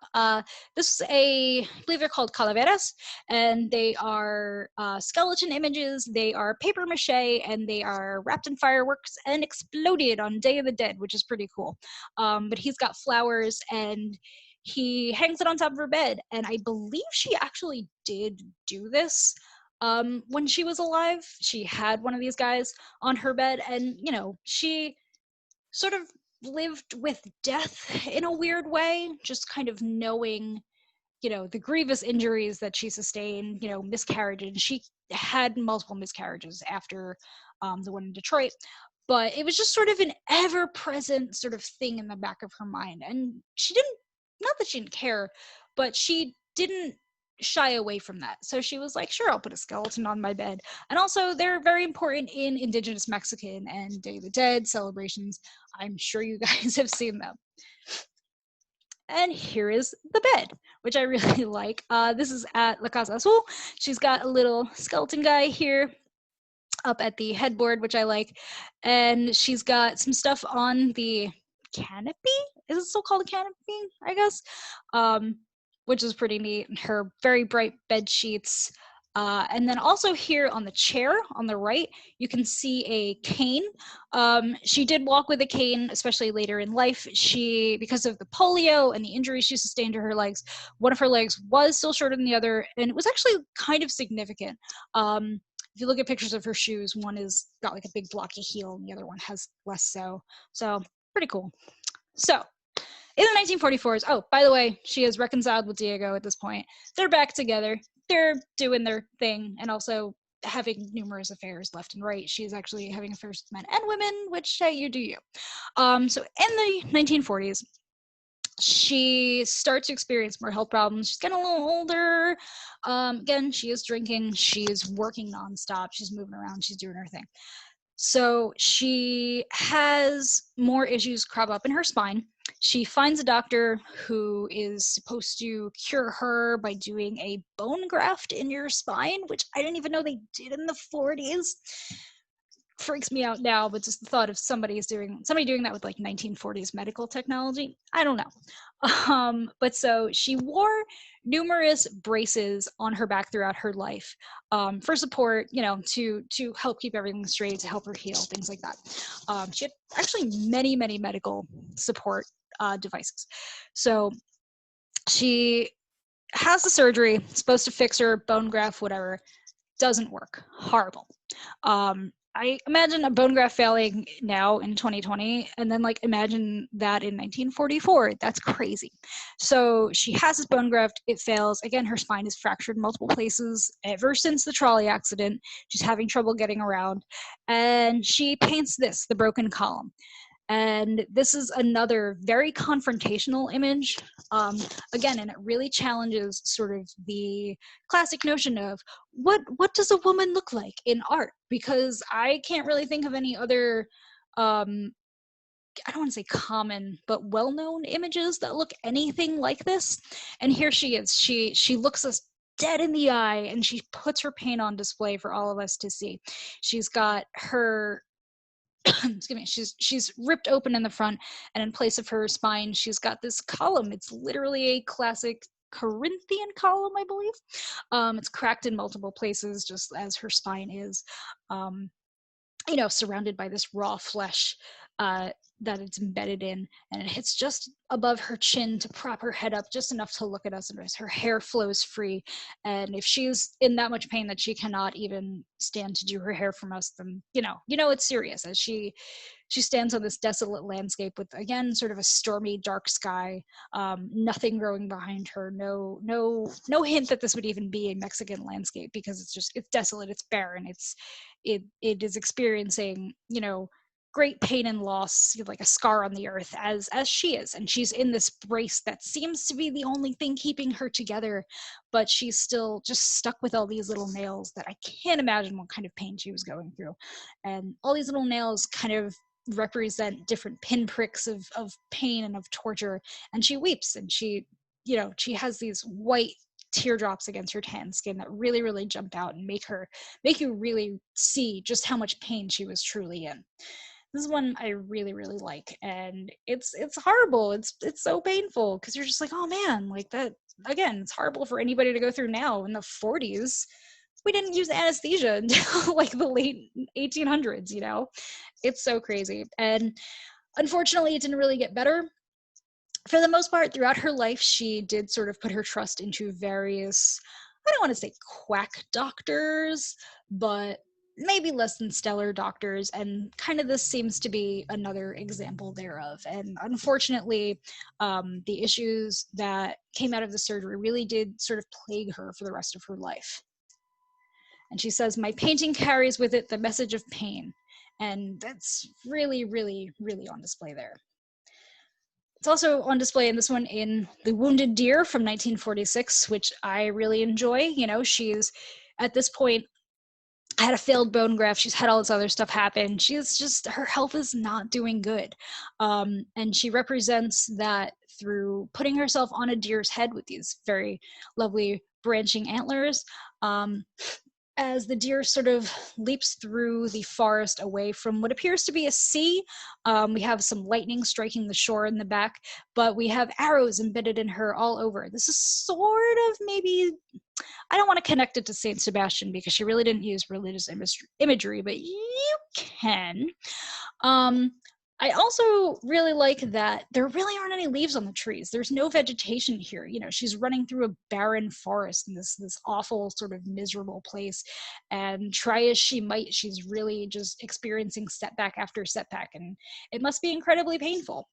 This is I believe they're called calaveras, and they are skeleton images. They are paper mache, and they are wrapped in fireworks and exploded on Day of the Dead, which is pretty cool. But he's got flowers, and he hangs it on top of her bed. And I believe she actually did do this. When she was alive, she had one of these guys on her bed, and, you know, she sort of lived with death in a weird way, just kind of knowing, you know, the grievous injuries that she sustained, you know, miscarriages. She had multiple miscarriages after the one in Detroit, but it was just sort of an ever-present sort of thing in the back of her mind. And she didn't, not that she didn't care, but she didn't shy away from that. So she was like, sure, I'll put a skeleton on my bed. And also, they're very important in Indigenous Mexican and Day of the Dead celebrations. I'm sure you guys have seen them. And here is the bed, which I really like. This is at La Casa Azul. She's got a little skeleton guy here up at the headboard, which I like. And she's got some stuff on the canopy. Is it still called a canopy? I guess. Which is pretty neat. Her very bright bed sheets. And then also here on the chair on the right, you can see a cane. She did walk with a cane, especially later in life. Because of the polio and the injuries she sustained to her legs, one of her legs was still shorter than the other, and it was actually kind of significant. If you look at pictures of her shoes, one is got like a big blocky heel and the other one has less so. So pretty cool. So in the 1944s, oh, by the way, she is reconciled with Diego at this point. They're back together. They're doing their thing and also having numerous affairs left and right. She's actually having affairs with men and women, which, hey, you do you. So in the 1940s, she starts to experience more health problems. She's getting a little older. Again, she is drinking. She is working nonstop. She's moving around. She's doing her thing. So she has more issues crop up in her spine. She finds a doctor who is supposed to cure her by doing a bone graft in your spine, which I didn't even know they did in the 40s. Freaks me out now, but just the thought of somebody doing that with like 1940s medical technology, I don't know. But so she wore numerous braces on her back throughout her life, for support, to help keep everything straight, to help her heal, things like that. She had actually many medical support devices. So she has the surgery, supposed to fix her bone graft, whatever, doesn't work. Horrible. I imagine a bone graft failing now in 2020, and then like imagine that in 1944. That's crazy. So she has this bone graft, it fails. Again, her spine is fractured in multiple places ever since the trolley accident. She's having trouble getting around, and she paints the broken column. And this is another very confrontational image. Again, and it really challenges sort of the classic notion of what does a woman look like in art? Because I can't really think of any other, I don't want to say common, but well-known images that look anything like this. And here she is. She looks us dead in the eye, and she puts her paint on display for all of us to see. She's got her excuse me, she's ripped open in the front, and in place of her spine, she's got this column. It's literally a classic Corinthian column, I believe. It's cracked in multiple places, just as her spine is, surrounded by this raw flesh that it's embedded in, and it hits just above her chin to prop her head up just enough to look at us, and as her hair flows free. And if she's in that much pain that she cannot even stand to do her hair from us, then it's serious, as she stands on this desolate landscape with, again, sort of a stormy, dark sky, nothing growing behind her, no hint that this would even be a Mexican landscape, because it's desolate, it's barren, it is experiencing, great pain and loss, like a scar on the earth, as she is. And she's in this brace that seems to be the only thing keeping her together, but she's still just stuck with all these little nails that I can't imagine what kind of pain she was going through. And all these little nails kind of represent different pinpricks of pain and of torture. And she weeps, and she has these white teardrops against her tan skin that really jump out and make you really see just how much pain she was truly in. This is one I really like, and it's horrible. It's so painful, because you're just like, oh man, like that. Again, it's horrible for anybody to go through now. In the 40s, we didn't use anesthesia until like the late 1800s. It's so crazy. And unfortunately, it didn't really get better. For the most part, throughout her life, she did sort of put her trust into various, I don't want to say quack doctors, but maybe less than stellar doctors, and kind of this seems to be another example thereof. And unfortunately, the issues that came out of the surgery really did sort of plague her for the rest of her life. And she says, "My painting carries with it the message of pain." And that's really on display there. It's also on display in this one in The Wounded Deer from 1946, which I really enjoy. She's, at this point, had a failed bone graft. She's had all this other stuff happen. Her health is not doing good. And she represents that through putting herself on a deer's head with these very lovely branching antlers. As the deer sort of leaps through the forest away from what appears to be a sea. We have some lightning striking the shore in the back, but we have arrows embedded in her all over. This is sort of maybe, I don't want to connect it to Saint Sebastian because she really didn't use religious imagery, but you can. I also really like that there really aren't any leaves on the trees. There's no vegetation here. You know, she's running through a barren forest in this awful sort of miserable place. And try as she might, she's really just experiencing setback after setback. And it must be incredibly painful.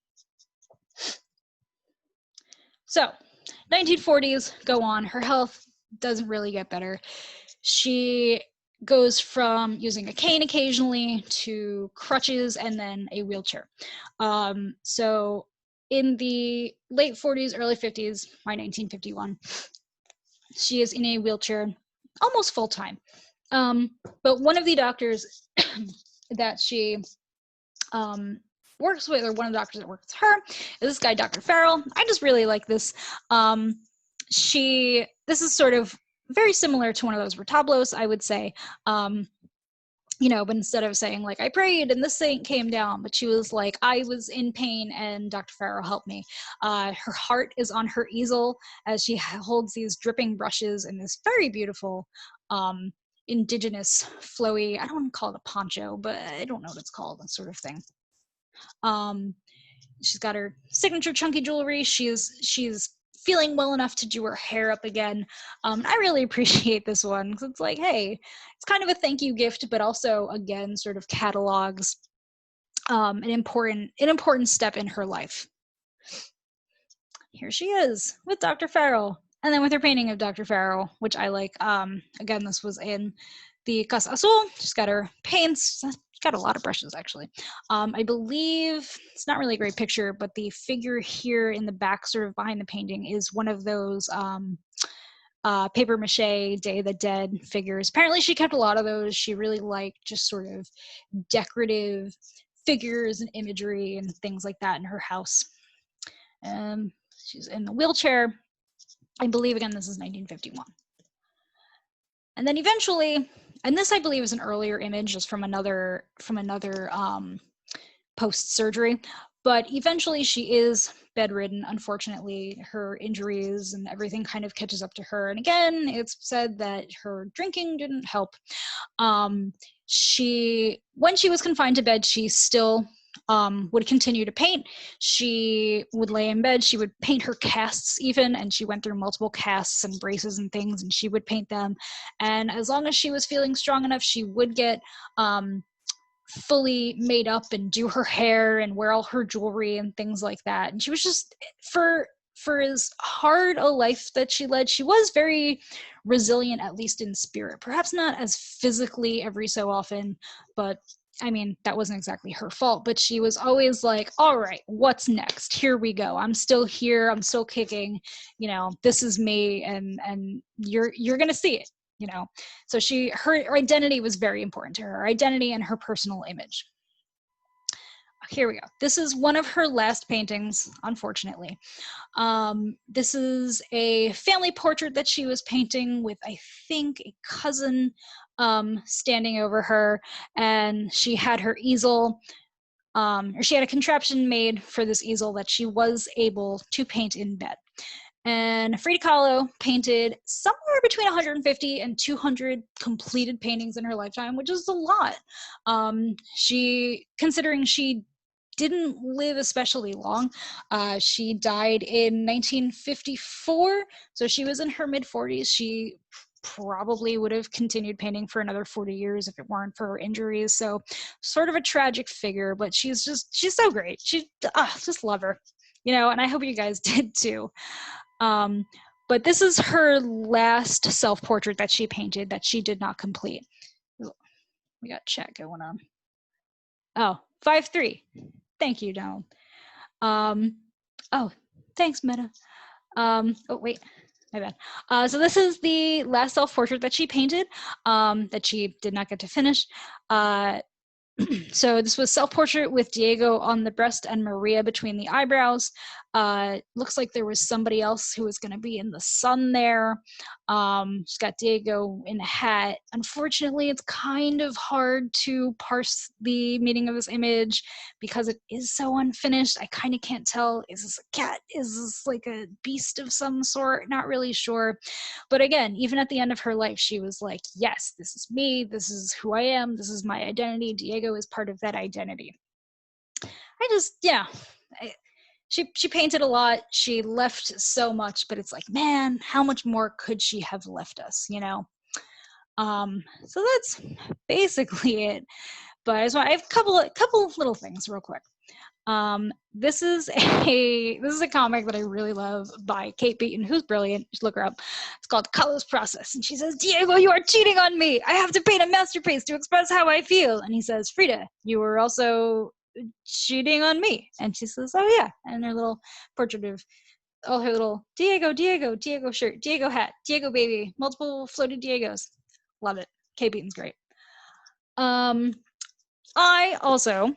So 1940s go on. Her health doesn't really get better. She goes from using a cane occasionally to crutches and then a wheelchair. So in the late 40s, early 50s, by 1951, she is in a wheelchair almost full time. But one of the doctors that she works with, or one of the doctors that works with her, is this guy, Dr. Farrell. I just really like this. This is sort of very similar to one of those retablos, I would say. You know, but instead of saying like, I prayed and this saint came down, but she was like, I was in pain and Dr. Farrell helped me. Her heart is on her easel as she holds these dripping brushes in this very beautiful indigenous flowy, I don't want to call it a poncho, but I don't know what it's called, that sort of thing. She's got her signature chunky jewelry. She's feeling well enough to do her hair up again. I really appreciate this one because it's like, hey, it's kind of a thank you gift, but also again sort of catalogs an important step in her life. Here she is with Dr. Farrell, and then with her painting of Dr. Farrell, which I like. Again, this was in the Casa Azul. She's got her paints. She's got a lot of brushes, actually. I believe, it's not really a great picture, but the figure here in the back, sort of behind the painting, is one of those paper mache Day of the Dead figures. Apparently she kept a lot of those. She really liked just sort of decorative figures and imagery and things like that in her house. She's in the wheelchair. I believe, again, this is 1951. And then eventually, and this I believe is an earlier image just from another post-surgery, but eventually she is bedridden. Unfortunately, her injuries and everything kind of catches up to her. And again, it's said that her drinking didn't help. When she was confined to bed, she still would continue to paint. She would lay in bed, she would paint her casts even, and she went through multiple casts and braces and things, and she would paint them. And as long as she was feeling strong enough, she would get fully made up and do her hair and wear all her jewelry and things like that. And she was just, for as hard a life that she led, she was very resilient, at least in spirit. Perhaps not as physically every so often, but I mean, that wasn't exactly her fault, but she was always like, all right, what's next? Here we go. I'm still here. I'm still kicking. You know, this is me, and you're going to see it, you know. So her identity was very important to her, her identity and her personal image. Here we go. This is one of her last paintings, unfortunately. This is a family portrait that she was painting with, I think, a cousin standing over her, and she had her easel, or she had a contraption made for this easel that she was able to paint in bed. And Frida Kahlo painted somewhere between 150 and 200 completed paintings in her lifetime, which is a lot. Considering she didn't live especially long. She died in 1954, so she was in her mid-40s. She probably would have continued painting for another 40 years if it weren't for her injuries. So sort of a tragic figure, but she's so great. Just love her, you know, and I hope you guys did too. But this is her last self-portrait that she painted that she did not complete. We got chat going on. Oh, 5'3". Thank you, Donald. Oh, thanks, Meta. Oh, wait, my bad. So this is the last self-portrait that she painted that she did not get to finish. So this was self-portrait with Diego on the breast and Maria between the eyebrows. Looks like there was somebody else who was going to be in the sun there. She's got Diego in a hat. Unfortunately, it's kind of hard to parse the meaning of this image because it is so unfinished. I kind of can't tell, is this a cat? Is this like a beast of some sort? Not really sure. But again, even at the end of her life, she was like, yes, this is me. This is who I am. This is my identity. Diego is part of that identity. She painted a lot. She left so much, but it's like, man, how much more could she have left us, you know? So that's basically it. But I have a couple of little things real quick. This is a comic that I really love by Kate Beaton, who's brilliant. You should look her up. It's called Kahlo's Process, and she says, "Diego, you are cheating on me. I have to paint a masterpiece to express how I feel." And he says, "Frida, you were also cheating on me." And she says, "Oh yeah." And her little portrait of all her little Diego shirt, Diego hat, Diego baby, multiple floated Diegos. Love it. Kate Beaton's great. I also,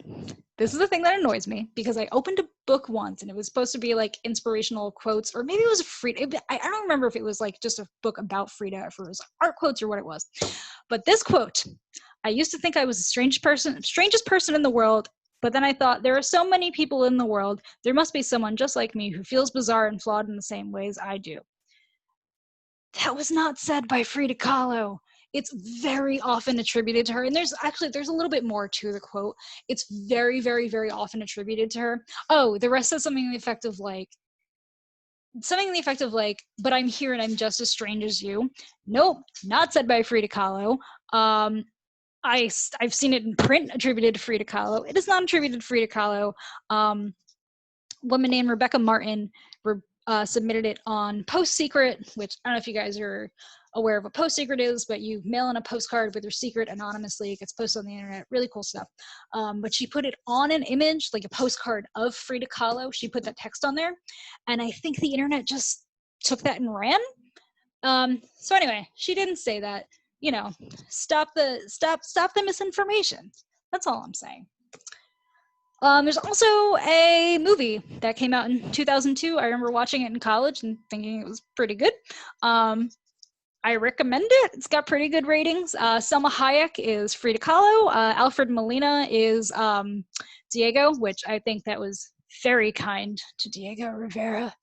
this is the thing that annoys me, because I opened a book once and it was supposed to be like inspirational quotes, or maybe it was a Frida. I don't remember if it was like just a book about Frida, or if it was art quotes or what it was. But this quote, I used to think I was the strangest person in the world, but then I thought, there are so many people in the world, there must be someone just like me who feels bizarre and flawed in the same ways I do. That was not said by Frida Kahlo. It's very often attributed to her, and there's a little bit more to the quote. It's very, very, very often attributed to her. Oh, the rest says something in the effect of like, but I'm here and I'm just as strange as you. Nope, not said by Frida Kahlo. I've seen it in print attributed to Frida Kahlo. It is not attributed to Frida Kahlo. Woman named Rebecca Martin submitted it on Post Secret, which I don't know if you guys are aware of what Post Secret is, but you mail in a postcard with your secret anonymously. It gets posted on the internet. Really cool stuff. But she put it on an image, like a postcard of Frida Kahlo. She put that text on there, and I think the internet just took that and ran. So anyway, she didn't say that. You know, stop the misinformation. That's all I'm saying. There's also a movie that came out in 2002. I remember watching it in college and thinking it was pretty good. I recommend it. It's got pretty good ratings. Selma Hayek is Frida Kahlo. Alfred Molina is Diego, which I think that was very kind to Diego Rivera.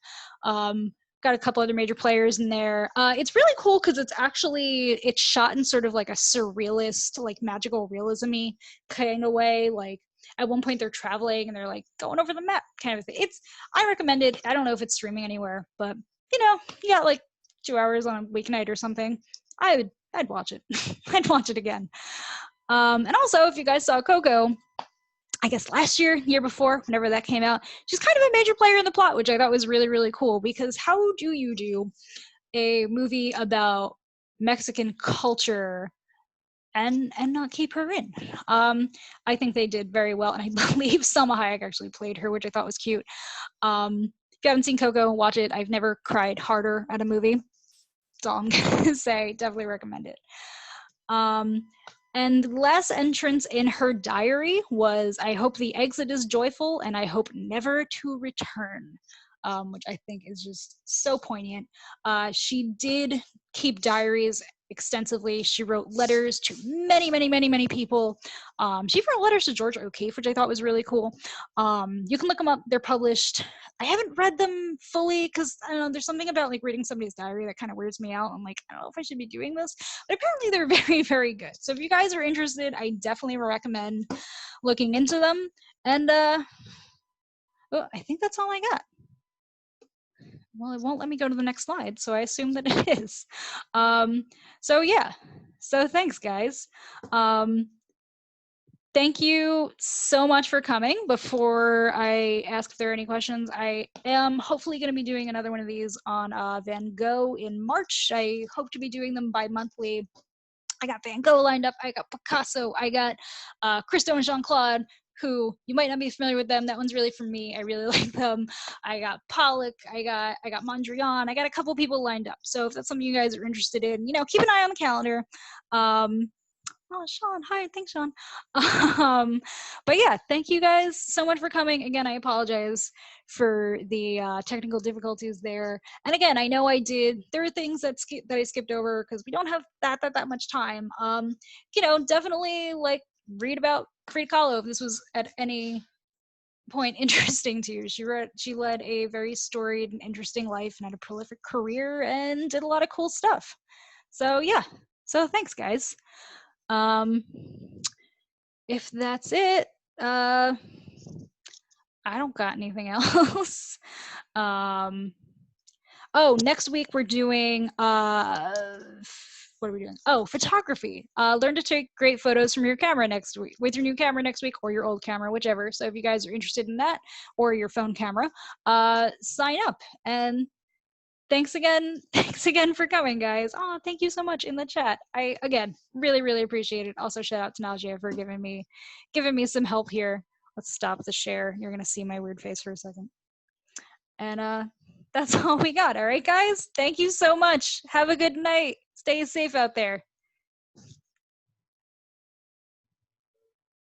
Got a couple other major players in there. It's really cool because it's shot in sort of like a surrealist, like magical realism-y kind of way. Like at one point they're traveling and they're like going over the map kind of thing. I recommend it. I don't know if it's streaming anywhere, but you got like 2 hours on a weeknight or something. I'd watch it. I'd watch it again. And also, if you guys saw Coco, I guess last year before, whenever that came out, she's kind of a major player in the plot, which I thought was really, really cool, because how do you do a movie about Mexican culture and not keep her in? I think they did very well, and I believe Salma Hayek actually played her, which I thought was cute. If you haven't seen Coco, watch it. I've never cried harder at a movie. That's all I'm gonna say. Definitely recommend it. And the last entrance in her diary was, "I hope the exit is joyful, and I hope never to return," which I think is just so poignant. She did keep diaries extensively. She wrote letters to many, many, many, many people. She wrote letters to George O'Keeffe, which I thought was really cool. You can look them up. They're published. I haven't read them fully because I don't know, there's something about like reading somebody's diary that kind of weirds me out. I'm like, I don't know if I should be doing this, but apparently they're very, very good. So if you guys are interested, I definitely recommend looking into them. And I think that's all I got. Well, it won't let me go to the next slide, so I assume that it is. So yeah, so thanks guys. Thank you so much for coming. Before I ask if there are any questions, I am hopefully going to be doing another one of these on Van Gogh in March. I hope to be doing them bi-monthly. I got Van Gogh lined up. I got Picasso. I got Christo and Jean-Claude, who you might not be familiar with them. That one's really for me. I really like them. I got Pollock. I got Mondrian. I got a couple people lined up. So if that's something you guys are interested in, keep an eye on the calendar. Oh, Sean. Hi. Thanks, Sean. But yeah, thank you guys so much for coming. Again, I apologize for the technical difficulties there. And again, I know there were things that I skipped over because we don't have that much time. You know, definitely like read about Frida Kahlo if this was at any point interesting to you. She led a very storied and interesting life and had a prolific career and did a lot of cool stuff. So yeah. So thanks, guys. If that's it, I don't got anything else. Oh, next week we're doing what are we doing? Oh, photography. Learn to take great photos from your camera next week with your new camera next week, or your old camera, whichever. So if you guys are interested in that, or your phone camera, sign up. And thanks again for coming, guys. Oh, thank you so much in the chat. I again really appreciate it. Also, shout out to Najia for giving me some help here. Let's stop the share. You're gonna see my weird face for a second. And that's all we got. All right, guys. Thank you so much. Have a good night. Stay safe out there.